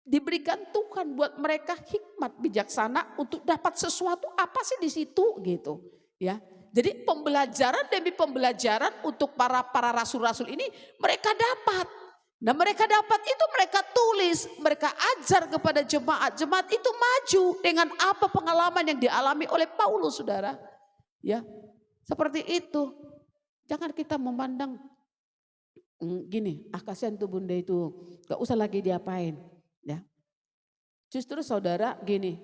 diberikan Tuhan buat mereka hikmat bijaksana untuk dapat sesuatu apa sih di situ gitu, ya. Jadi pembelajaran demi pembelajaran untuk para rasul-rasul ini mereka dapat. Nah, mereka dapat itu mereka tulis, mereka ajar kepada jemaat. Jemaat itu maju dengan apa pengalaman yang dialami oleh Paulus, saudara. Ya, seperti itu. Jangan kita memandang gini, kasihan tuh bunda itu, gak usah lagi diapain. Ya, justru saudara gini,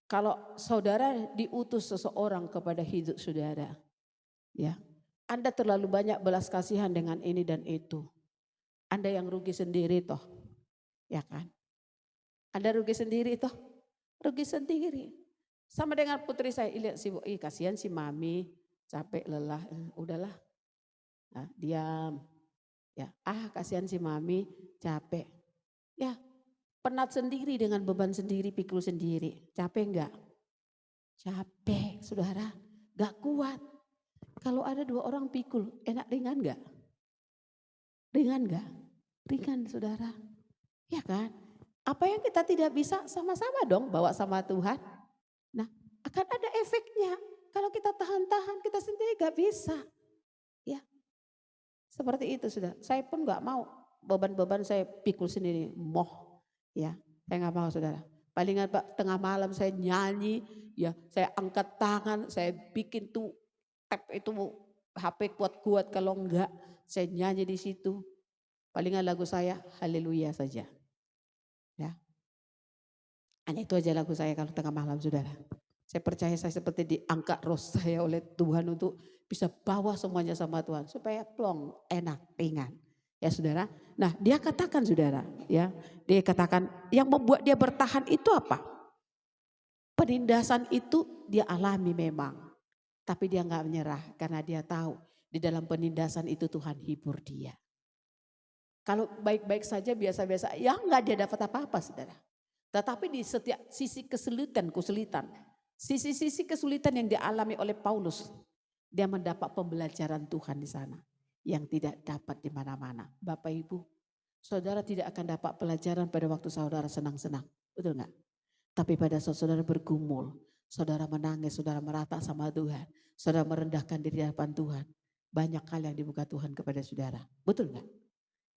kalau saudara diutus seseorang kepada hidup saudara, ya, Anda terlalu banyak belas kasihan dengan ini dan itu. Anda yang rugi sendiri toh, ya kan? Anda rugi sendiri toh, rugi sendiri. Sama dengan putri saya, lihat sibuk, kasihan si mami, capek lelah, udahlah, nah, diam. Ya, kasihan si mami, capek. Ya, penat sendiri dengan beban sendiri, pikul sendiri. Capek enggak? Capek, saudara. Enggak kuat. Kalau ada 2 orang pikul, enak ringan enggak? Ringan enggak? Ringan, saudara. Ya kan? Apa yang kita tidak bisa sama-sama dong bawa sama Tuhan. Nah, akan ada efeknya. Kalau kita tahan-tahan, kita sendiri enggak bisa. Ya. Seperti itu, saudara. Saya pun enggak mau beban-beban saya pikul sendiri. Ya, saya nggak mau, saudara. Palingan Pak tengah malam saya nyanyi, ya saya angkat tangan, saya bikin tuh tap itu HP kuat-kuat, kalau enggak saya nyanyi di situ. Palingan lagu saya haleluya saja. Ya, hanya itu aja lagu saya kalau tengah malam, saudara. Saya percaya saya seperti diangkat roh saya oleh Tuhan untuk bisa bawa semuanya sama Tuhan supaya plong, enak, ringan. Ya, saudara. Nah, dia katakan, saudara, ya, dia katakan yang membuat dia bertahan itu apa? Penindasan itu dia alami memang, tapi dia nggak menyerah karena dia tahu di dalam penindasan itu Tuhan hibur dia. Kalau baik-baik saja biasa-biasa, ya nggak dia dapat apa-apa, saudara. Tetapi di setiap sisi kesulitan, sisi-sisi kesulitan yang dialami oleh Paulus, dia mendapat pembelajaran Tuhan di sana yang tidak dapat di mana-mana. Bapak Ibu, saudara tidak akan dapat pelajaran pada waktu saudara senang-senang, betul enggak? Tapi pada saat saudara bergumul, saudara menangis, saudara merata sama Tuhan, saudara merendahkan diri di hadapan Tuhan, banyak hal yang dibuka Tuhan kepada saudara, betul enggak?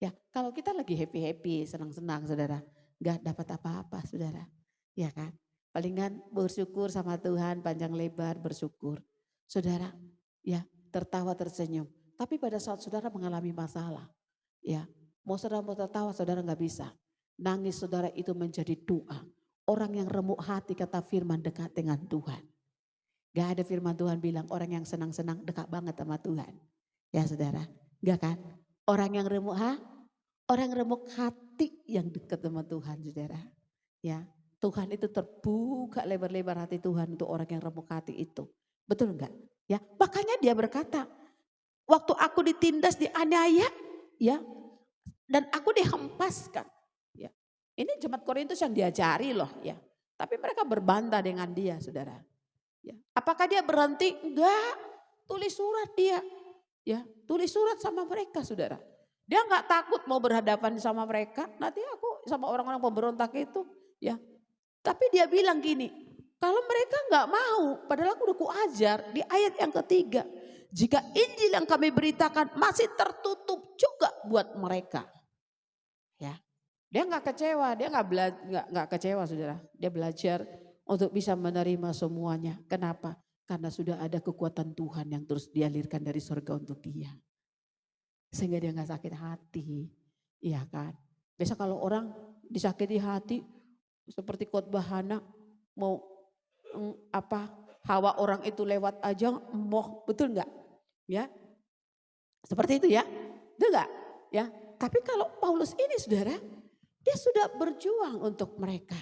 Ya, kalau kita lagi happy-happy, senang-senang, saudara, Gak dapat apa-apa saudara. Ya kan? Palingan bersyukur sama Tuhan panjang lebar bersyukur. Saudara ya tertawa tersenyum. Tapi pada saat saudara mengalami masalah. Ya mau saudara mau tertawa saudara gak bisa. Nangis saudara itu menjadi doa. Orang yang remuk hati kata firman dekat dengan Tuhan. Gak ada firman Tuhan bilang orang yang senang-senang dekat banget sama Tuhan. Ya saudara, gak kan? Orang yang remuk hati yang dekat sama Tuhan saudara. Ya, Tuhan itu terbuka lebar-lebar hati Tuhan untuk orang yang remuk hati itu. Betul enggak? Ya, makanya dia berkata, waktu aku ditindas, dianiaya, ya, dan aku dihempaskan. Ya, ini jemaat Korintus yang diajari loh, ya. Tapi mereka berbantah dengan dia, saudara. Ya. Apakah dia berhenti? Enggak. Tulis surat dia. Ya, tulis surat sama mereka, saudara. Dia enggak takut mau berhadapan sama mereka. Nanti aku sama orang-orang pemberontak itu, ya. Tapi dia bilang gini, kalau mereka enggak mau, padahal aku udah kuajar di ayat yang ketiga. Jika Injil yang kami beritakan masih tertutup juga buat mereka. Ya. Dia enggak kecewa, dia enggak kecewa, saudara. Dia belajar untuk bisa menerima semuanya. Kenapa? Karena sudah ada kekuatan Tuhan yang terus dialirkan dari surga untuk dia. Sehingga dia gak sakit hati. Iya kan? Biasa kalau orang disakiti hati seperti khotbah Hana mau hawa orang itu lewat aja emoh, betul enggak? Ya. Seperti itu ya. Betul enggak? Ya. Tapi kalau Paulus ini saudara, dia sudah berjuang untuk mereka.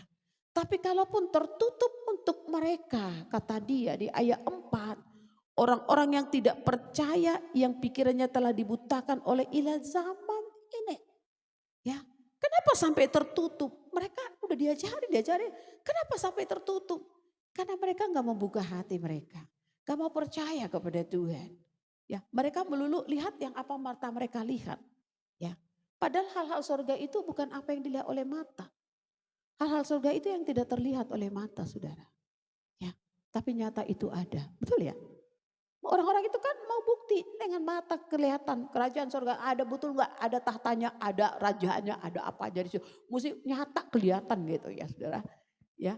Tapi kalaupun tertutup untuk mereka, kata dia di ayat 4, orang-orang yang tidak percaya, yang pikirannya telah dibutakan oleh ilah zaman ini. Ya, kenapa sampai tertutup? Mereka udah diajari. Kenapa sampai tertutup? Karena mereka nggak membuka hati mereka, nggak mau percaya kepada Tuhan. Ya, mereka melulu lihat yang apa mata mereka lihat. Ya, padahal hal-hal surga itu bukan apa yang dilihat oleh mata. Hal-hal surga itu yang tidak terlihat oleh mata, saudara. Ya, tapi nyata itu ada, betul ya? Orang-orang itu kan mau bukti dengan mata kelihatan kerajaan surga ada, betul nggak? Ada tahtanya, ada rajanya, ada apa aja di situ. Mesti nyata kelihatan gitu ya, saudara. Ya,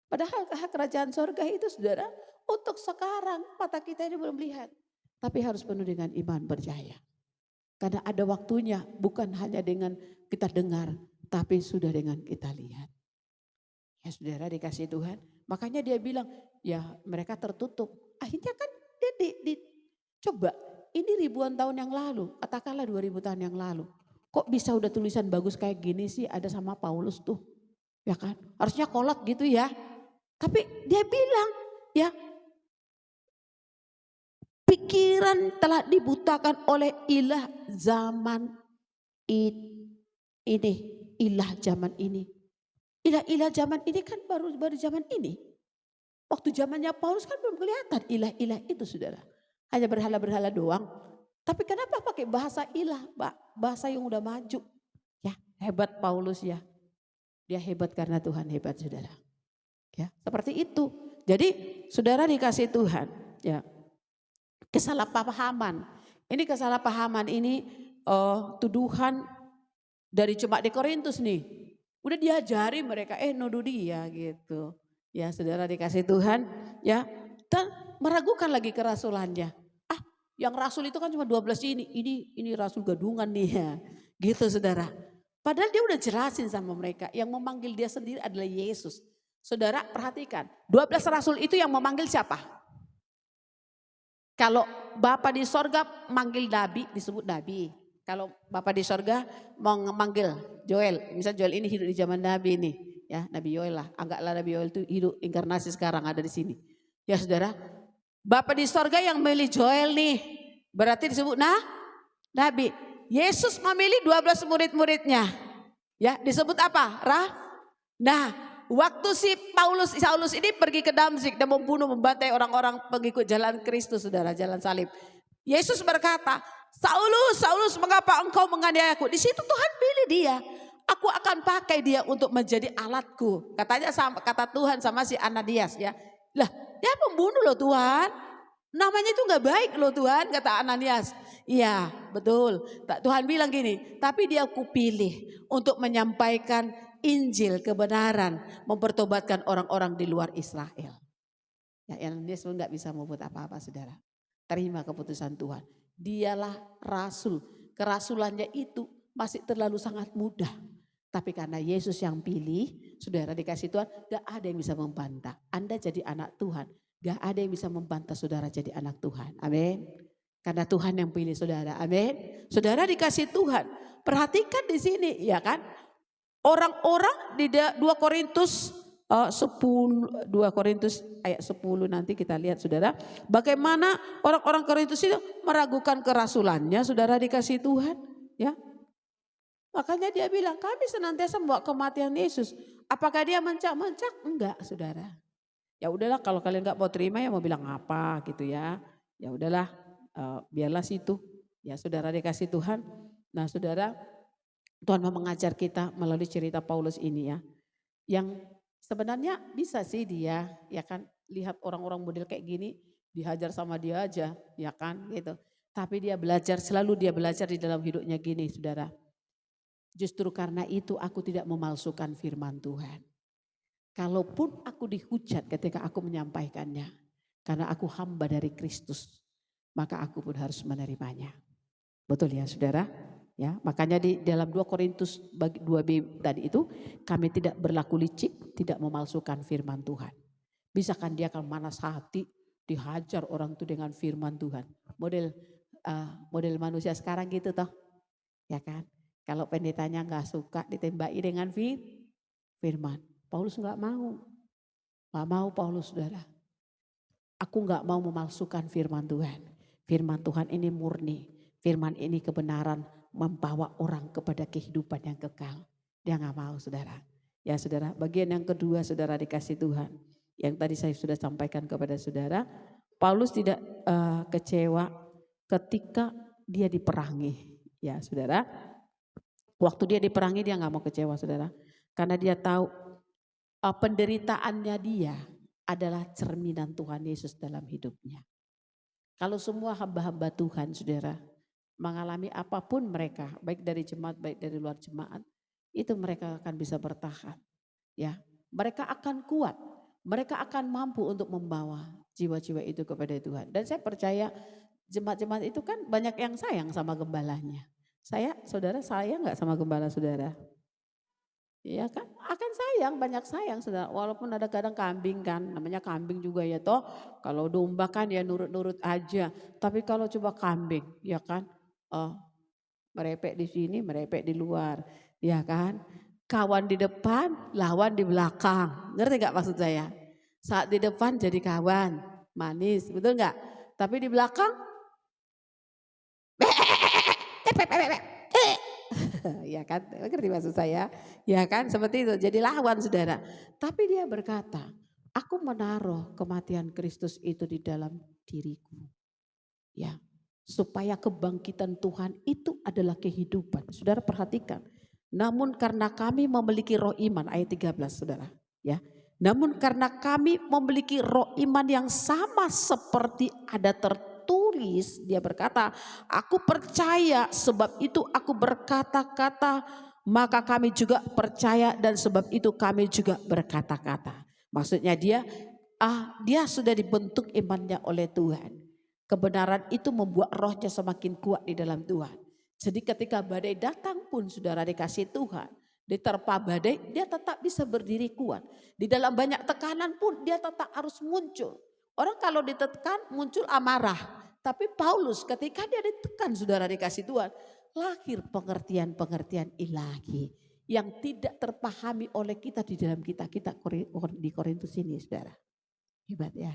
padahal kerajaan surga itu, saudara, untuk sekarang mata kita ini belum lihat, tapi harus penuh dengan iman percaya. Karena ada waktunya, bukan hanya dengan kita dengar, tapi sudah dengan kita lihat. Ya saudara dikasih Tuhan, makanya dia bilang ya mereka tertutup. Akhirnya kan dia coba ini ribuan tahun yang lalu, katakanlah 2000 tahun yang lalu. Kok bisa udah tulisan bagus kayak gini sih ada sama Paulus tuh. Ya kan, harusnya kolot gitu ya. Tapi dia bilang ya pikiran telah dibutakan oleh ilah zaman ini, ilah zaman ini. Ilah-ilah zaman ini kan baru zaman ini. Waktu zamannya Paulus kan belum kelihatan ilah-ilah itu, saudara. Hanya berhala-berhala doang. Tapi kenapa pakai bahasa ilah, bahasa yang udah maju. Ya hebat Paulus ya. Dia hebat karena Tuhan hebat, saudara. Ya seperti itu. Jadi saudara dikasih Tuhan. Ya kesalahpahaman. Ini kesalahpahaman ini tuduhan dari jemaat di Korintus nih. Udah diajari mereka, nuduh dia gitu. Ya saudara dikasih Tuhan ya. Dan meragukan lagi kerasulannya. Yang rasul itu kan cuma 12 ini rasul gadungan nih ya. Gitu saudara. Padahal dia udah jelasin sama mereka. Yang memanggil dia sendiri adalah Yesus. Saudara perhatikan. 12 rasul itu yang memanggil siapa? Kalau Bapa di sorga manggil nabi disebut nabi. Kalau Bapa di sorga mau memanggil Joel, misalnya Joel ini hidup di zaman Nabi ini, ya Nabi Yoel lah, anggaplah Nabi Yoel itu hidup inkarnasi sekarang ada di sini. Ya saudara, Bapa di sorga yang memilih Joel nih, berarti disebut Nabi. Yesus memilih 12 murid-muridnya, ya disebut apa? Nah, waktu si Saulus ini pergi ke Damsyik dan membantai orang-orang pengikut jalan Kristus, saudara, jalan salib. Yesus berkata, Saulus, mengapa engkau menganiayaku? Di situ Tuhan pilih dia. Aku akan pakai dia untuk menjadi alatku. Kata Tuhan sama si Ananias ya. Lah, dia pembunuh loh Tuhan. Namanya itu gak baik loh Tuhan, kata Ananias. Iya, betul. Tuhan bilang gini, tapi dia aku pilih untuk menyampaikan Injil, kebenaran, mempertobatkan orang-orang di luar Israel. Ya, Yesus nggak bisa membuat apa-apa, saudara. Terima keputusan Tuhan. Dialah rasul. Kerasulannya itu masih terlalu sangat mudah. Tapi karena Yesus yang pilih, saudara dikasih Tuhan, gak ada yang bisa membantah. Anda jadi anak Tuhan, gak ada yang bisa membantah saudara jadi anak Tuhan. Amin. Karena Tuhan yang pilih saudara. Amin. Saudara dikasih Tuhan. Perhatikan di sini, ya kan? Orang-orang di 2 Korintus 2 Korintus ayat 10 nanti kita lihat saudara. Bagaimana orang-orang Korintus itu meragukan kerasulannya, saudara dikasih Tuhan. Ya. Makanya dia bilang kami senantiasa membawa kematian Yesus. Apakah dia mencak-mencak? Enggak saudara. Ya udahlah kalau kalian gak mau terima ya mau bilang apa gitu ya. Ya udahlah biarlah situ. Ya saudara dikasih Tuhan. Nah saudara, Tuhan mau mengajar kita melalui cerita Paulus ini ya. Yang sebenarnya bisa sih dia ya kan lihat orang-orang model kayak gini dihajar sama dia aja ya kan gitu. Tapi dia belajar, selalu dia belajar di dalam hidupnya gini saudara. Justru karena itu aku tidak memalsukan firman Tuhan. Kalaupun aku dihujat ketika aku menyampaikannya. Karena aku hamba dari Kristus. Maka aku pun harus menerimanya. Betul ya saudara? Ya, makanya di dalam 2 Korintus 2b tadi itu kami tidak berlaku licik, tidak memalsukan firman Tuhan. Bisa kan dia akan manas hati, dihajar orang itu dengan firman Tuhan. Model manusia sekarang gitu toh. Ya kan? Kalau pendetanya nggak suka ditembaki dengan firman. Paulus nggak mau. Nggak mau Paulus saudara. Aku nggak mau memalsukan firman Tuhan. Firman Tuhan ini murni. Firman ini kebenaran. Membawa orang kepada kehidupan yang kekal. Dia gak mau saudara. Ya saudara, bagian yang kedua saudara dikasih Tuhan. Yang tadi saya sudah sampaikan kepada saudara. Paulus tidak kecewa ketika dia diperangi. Ya saudara, waktu dia diperangi dia gak mau kecewa saudara. Karena dia tahu penderitaannya dia adalah cerminan Tuhan Yesus dalam hidupnya. Kalau semua hamba-hamba Tuhan saudara, mengalami apapun mereka, baik dari jemaat, baik dari luar jemaat, itu mereka akan bisa bertahan. Ya, mereka akan kuat, mereka akan mampu untuk membawa jiwa-jiwa itu kepada Tuhan. Dan saya percaya jemaat-jemaat itu kan banyak yang sayang sama gembalanya. Saudara sayang nggak sama gembala saudara? Iya kan, akan sayang, banyak sayang saudara. Walaupun ada kadang kambing kan, namanya kambing juga ya toh. Kalau domba kan ya nurut-nurut aja. Tapi kalau coba kambing, ya kan. Merepek di sini, merepek di luar, ya kan? Kawan di depan, lawan di belakang. Ngerti gak maksud saya? Saat di depan jadi kawan, manis, betul gak? Tapi di belakang, ya kan? Ngerti maksud saya? Ya kan? Seperti itu, jadi lawan saudara. Tapi dia berkata, aku menaruh kematian Kristus itu di dalam diriku. Ya. Supaya kebangkitan Tuhan itu adalah kehidupan. Saudara perhatikan. Namun karena kami memiliki roh iman, ayat 13 saudara. Ya. Namun karena kami memiliki roh iman yang sama seperti ada tertulis. Dia berkata, aku percaya sebab itu aku berkata-kata. Maka kami juga percaya dan sebab itu kami juga berkata-kata. Maksudnya dia sudah dibentuk imannya oleh Tuhan. Kebenaran itu membuat rohnya semakin kuat di dalam Tuhan. Jadi ketika badai datang pun saudara dikasih Tuhan. Diterpa badai dia tetap bisa berdiri kuat. Di dalam banyak tekanan pun dia tetap harus muncul. Orang kalau ditekan muncul amarah. Tapi Paulus ketika dia ditekan saudara dikasih Tuhan. Lahir pengertian-pengertian ilahi. Yang tidak terpahami oleh kita di dalam kita di Korintus ini saudara. Hebat ya.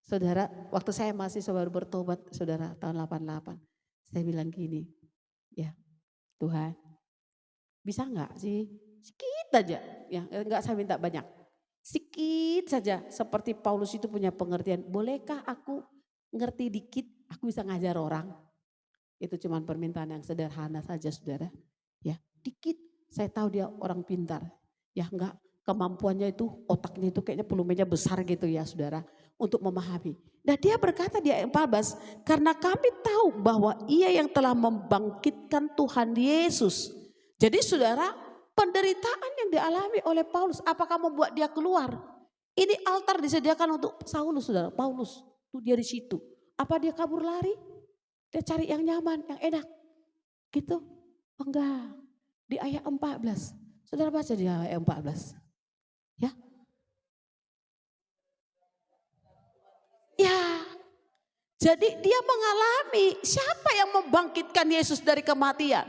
Saudara, waktu saya masih baru bertobat, saudara, tahun 88. Saya bilang gini, ya Tuhan, bisa enggak sih? Sedikit aja, ya enggak saya minta banyak. Sedikit saja, seperti Paulus itu punya pengertian, bolehkah aku ngerti dikit, aku bisa ngajar orang? Itu cuma permintaan yang sederhana saja, saudara. Ya, dikit, saya tahu dia orang pintar. Ya enggak, kemampuannya itu, otaknya itu kayaknya volumenya besar gitu ya, saudara. Untuk memahami. Nah dia berkata di ayat 14, karena kami tahu bahwa ia yang telah membangkitkan Tuhan Yesus. Jadi saudara, penderitaan yang dialami oleh Paulus, apakah membuat dia keluar? Ini altar disediakan untuk Saulus, saudara. Paulus, tuh dia di situ. Apa dia kabur lari? Dia cari yang nyaman, yang enak. Gitu? Enggak. Di ayat 14. Saudara baca di ayat 14. Ya. Ya. Jadi dia mengalami siapa yang membangkitkan Yesus dari kematian?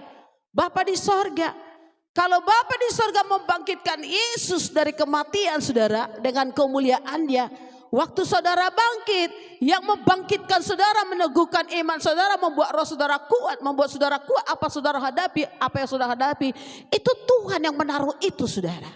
Bapa di sorga. Kalau Bapa di sorga membangkitkan Yesus dari kematian, saudara, dengan kemuliaannya, waktu saudara bangkit, yang membangkitkan saudara, meneguhkan iman saudara, membuat roh saudara kuat, membuat saudara kuat apa saudara hadapi, apa yang saudara hadapi, itu Tuhan yang menaruh itu, saudara.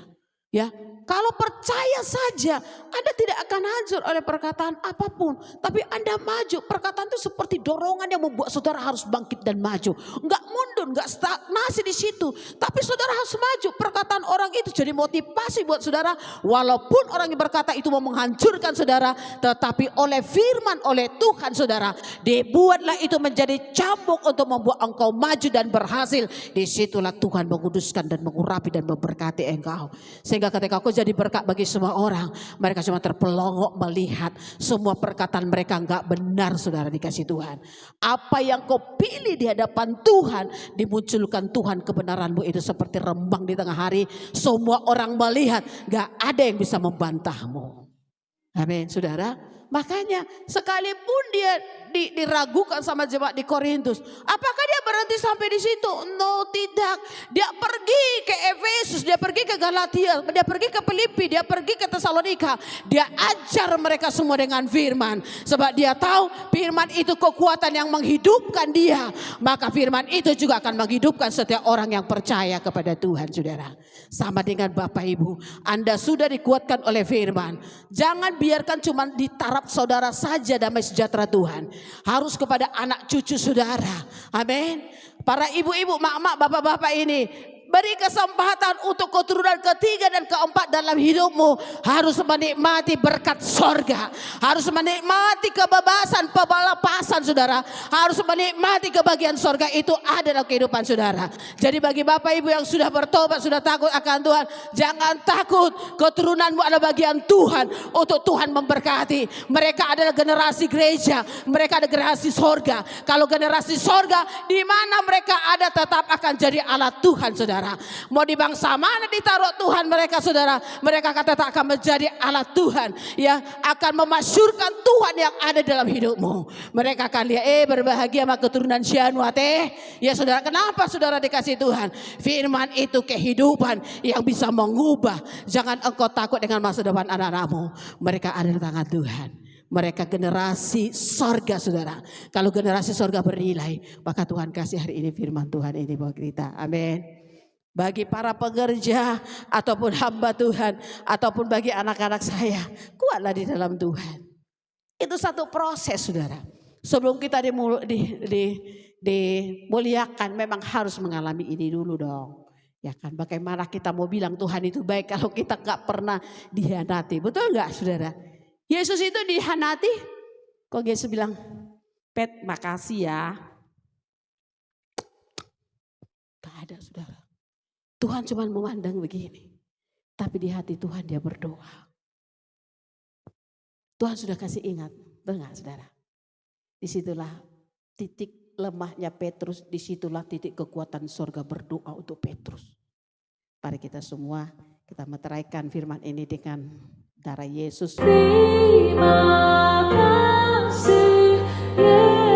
Ya. Kalau percaya saja, Anda tidak akan hancur oleh perkataan apapun. Tapi Anda maju. Perkataan itu seperti dorongan yang membuat saudara harus bangkit dan maju. Enggak mundur, enggak stagnasi di situ. Tapi saudara harus maju. Perkataan orang itu jadi motivasi buat saudara. Walaupun orang yang berkata itu mau menghancurkan saudara. Tetapi oleh firman, oleh Tuhan saudara. Dibuatlah itu menjadi cambuk untuk membuat engkau maju dan berhasil. Disitulah Tuhan menguduskan dan mengurapi dan memberkati engkau. Sehingga ketika kau jadi berkat bagi semua orang, mereka cuma terpelongok melihat semua perkataan mereka enggak benar, saudara dikasih Tuhan. Apa yang kau pilih di hadapan Tuhan, dimunculkan Tuhan kebenaranmu itu seperti rembang di tengah hari. Semua orang melihat, enggak ada yang bisa membantahmu. Amin, saudara. Makanya sekalipun dia diragukan sama jemaat di Korintus, apakah dia berhenti sampai di situ? No, tidak. Dia pergi ke Efesus, dia pergi ke Galatia, dia pergi ke Filipi, dia pergi ke Tesalonika. Dia ajar mereka semua dengan firman. Sebab dia tahu firman itu kekuatan yang menghidupkan dia. Maka firman itu juga akan menghidupkan setiap orang yang percaya kepada Tuhan, saudara. Sama dengan Bapak Ibu, Anda sudah dikuatkan oleh firman. Jangan biarkan cuma di taraf saudara saja damai sejahtera Tuhan. Harus kepada anak cucu saudara. Amin. Para ibu-ibu, mak-mak, bapak-bapak ini, beri kesempatan untuk keturunan ketiga dan keempat dalam hidupmu. Harus menikmati berkat sorga. Harus menikmati kebebasan, pelepasan saudara. Harus menikmati kebahagiaan sorga itu ada dalam kehidupan saudara. Jadi bagi bapak ibu yang sudah bertobat, sudah takut akan Tuhan, jangan takut. Keturunanmu adalah bagian Tuhan untuk Tuhan memberkati. Mereka adalah generasi gereja. Mereka adalah generasi sorga. Kalau generasi sorga, di mana mereka ada tetap akan jadi alat Tuhan saudara. Mau di bangsa mana ditaruh Tuhan mereka saudara, mereka kata tak akan menjadi alat Tuhan, ya akan memasyurkan Tuhan yang ada dalam hidupmu. Mereka akan lihat berbahagia sama keturunan Syanuate. Ya saudara, kenapa saudara dikasih Tuhan? Firman itu kehidupan yang bisa mengubah. Jangan engkau takut dengan masa depan anak-anakmu. Mereka ada di tangan Tuhan. Mereka generasi sorga saudara. Kalau generasi sorga bernilai, maka Tuhan kasih hari ini firman Tuhan ini buat kita. Amin. Bagi para pekerja ataupun hamba Tuhan ataupun bagi anak-anak saya, kuatlah di dalam Tuhan. Itu satu proses saudara. Sebelum kita dimuliakan memang harus mengalami ini dulu dong. Ya kan, bagaimana kita mau bilang Tuhan itu baik kalau kita gak pernah dihianati. Betul gak saudara? Yesus itu dihianati. Kok Yesus bilang, Pet makasih ya. Gak ada saudara. Tuhan cuma memandang begini. Tapi di hati Tuhan dia berdoa. Tuhan sudah kasih ingat. Betul gak saudara? Disitulah titik lemahnya Petrus. Disitulah titik kekuatan surga berdoa untuk Petrus. Mari kita semua kita meteraikan firman ini dengan darah Yesus. Terima kasih Yesus.